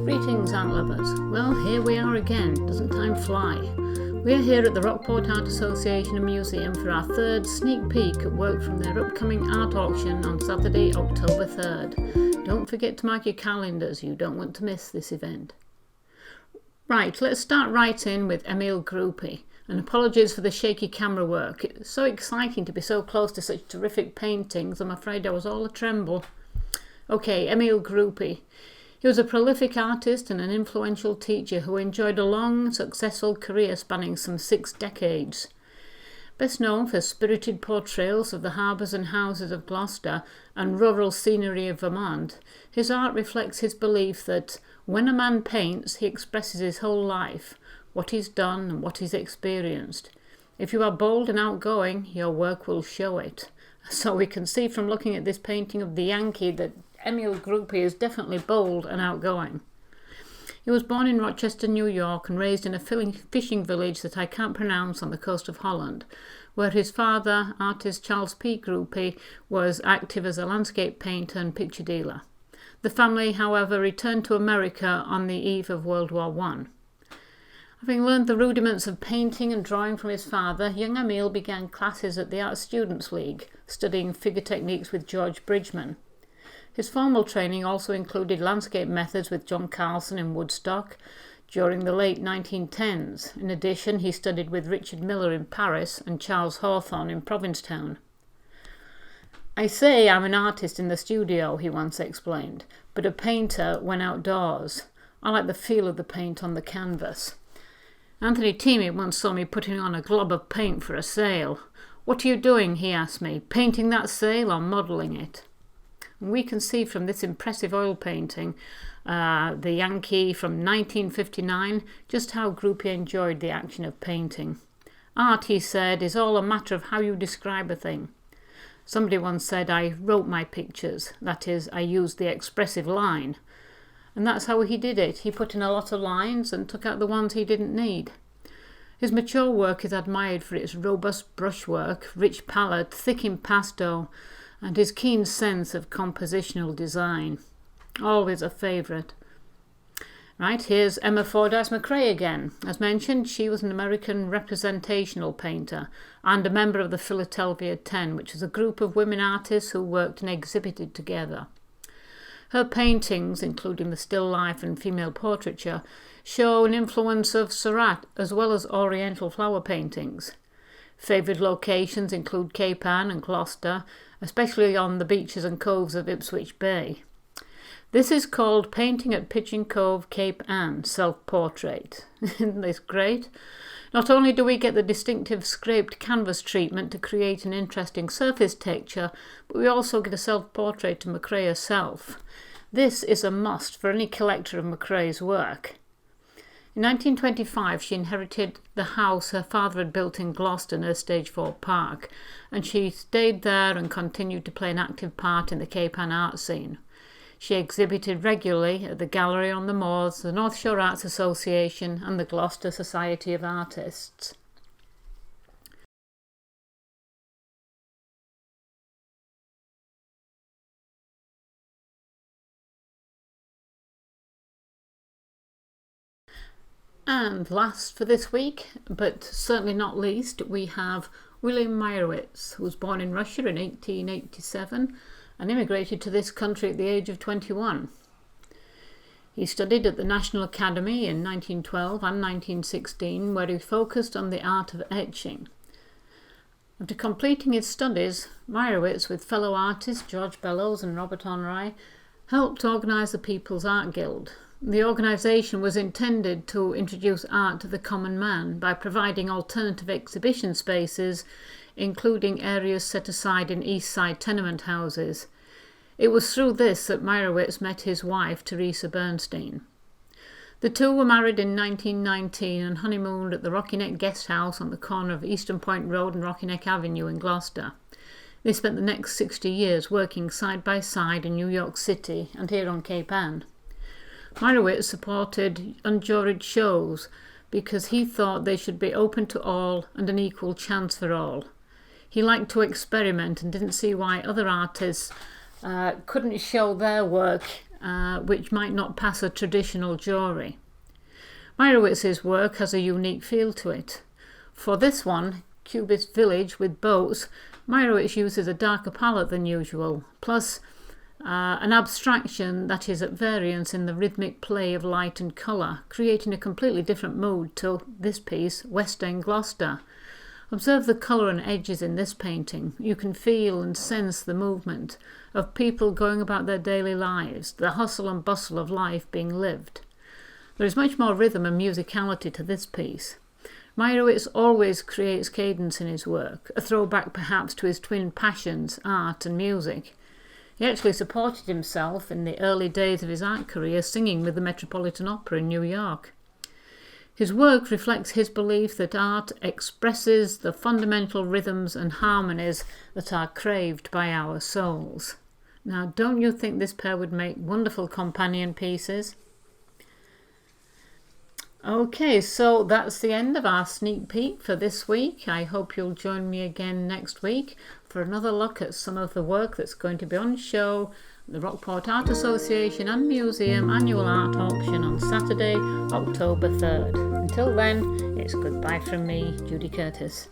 Greetings, art lovers. Well, here we are again. Doesn't time fly? We're here at the Rockport Art Association and Museum for our third sneak peek at work from their upcoming art auction on Saturday, October 3rd. Don't forget to mark your calendars, you don't want to miss this event. Right, let's start right in with Emil Groupie. And apologies for the shaky camera work. It's so exciting to be so close to such terrific paintings. I'm afraid I was all a tremble. Okay, Emil Groupie. He was a prolific artist and an influential teacher who enjoyed a long, successful career spanning some 6 decades. Best known for spirited portrayals of the harbours and houses of Gloucester and rural scenery of Vermont, his art reflects his belief that when a man paints, he expresses his whole life, what he's done and what he's experienced. If you are bold and outgoing, your work will show it. So we can see from looking at this painting of the Yankee that Emil Groupie is definitely bold and outgoing. He was born in Rochester, New York, and raised in a fishing village that I can't pronounce on the coast of Holland, where his father, artist Charles P. Groupie, was active as a landscape painter and picture dealer. The family, however, returned to America on the eve of World War I. Having learned the rudiments of painting and drawing from his father, young Emil began classes at the Art Students League, studying figure techniques with George Bridgman. His formal training also included landscape methods with John Carlson in Woodstock during the late 1910s. In addition, he studied with Richard Miller in Paris and Charles Hawthorne in Provincetown. "I say I'm an artist in the studio," he once explained, "but a painter when outdoors. I like the feel of the paint on the canvas." Anthony Teamy once saw me putting on a glob of paint for a sail. "What are you doing?" he asked me. "Painting that sail or modelling it?" And we can see from this impressive oil painting, the Yankee from 1959, just how Groupie enjoyed the action of painting. "Art," he said, "is all a matter of how you describe a thing." Somebody once said I wrote my pictures, that is, I used the expressive line. And that's how he did it. He put in a lot of lines and took out the ones he didn't need. His mature work is admired for its robust brushwork, rich palette, thick impasto, and his keen sense of compositional design. Always a favourite. Right, here's Emma Fordas Mcrae again. As mentioned, she was an American representational painter and a member of the Philadelphia 10, which was a group of women artists who worked and exhibited together. Her paintings, including the still life and female portraiture, show an influence of Seurat as well as Oriental flower paintings. Favoured locations include Cape Ann and Gloucester, especially on the beaches and coves of Ipswich Bay. This is called Painting at Pigeon Cove, Cape Ann, self-portrait. Isn't this great? Not only do we get the distinctive scraped canvas treatment to create an interesting surface texture, but we also get a self-portrait of Mcrae herself. This is a must for any collector of Mcrae's work. In 1925, she inherited the house her father had built in Gloucester near Stageford Park, and she stayed there and continued to play an active part in the Cape Ann art scene. She exhibited regularly at the Gallery on the Moors, the North Shore Arts Association, and the Gloucester Society of Artists. And last for this week, but certainly not least, we have Willie Meierwicz, who was born in Russia in 1887 and immigrated to this country at the age of 21. He studied at the National Academy in 1912 and 1916, where he focused on the art of etching. After completing his studies, Meierwicz, with fellow artists George Bellows and Robert Honrai, helped organise the People's Art Guild. The organisation was intended to introduce art to the common man by providing alternative exhibition spaces, including areas set aside in East Side tenement houses. It was through this that Meierwicz met his wife, Teresa Bernstein. The two were married in 1919 and honeymooned at the Rocky Neck Guest House on the corner of Eastern Point Road and Rocky Neck Avenue in Gloucester. They spent the next 60 years working side by side in New York City and here on Cape Ann. Meierwicz supported unjuried shows because he thought they should be open to all and an equal chance for all. He liked to experiment and didn't see why other artists couldn't show their work which might not pass a traditional jury. Meierwicz's work has a unique feel to it. For this one, Cubist Village with Boats, Meierwicz uses a darker palette than usual, plus an abstraction that is at variance in the rhythmic play of light and colour, creating a completely different mood to this piece, West End Gloucester. Observe the colour and edges in this painting. You can feel and sense the movement of people going about their daily lives, the hustle and bustle of life being lived. There is much more rhythm and musicality to this piece. Meierwicz always creates cadence in his work, a throwback perhaps to his twin passions, art and music. He actually supported himself in the early days of his art career singing with the Metropolitan Opera in New York. His work reflects his belief that art expresses the fundamental rhythms and harmonies that are craved by our souls. Now, don't you think this pair would make wonderful companion pieces? Okay, so that's the end of our sneak peek for this week. I hope you'll join me again next week for another look at some of the work that's going to be on show at the Rockport Art Association and Museum Annual Art Auction on Saturday, October 3rd. Until then, it's goodbye from me, Judy Curtis.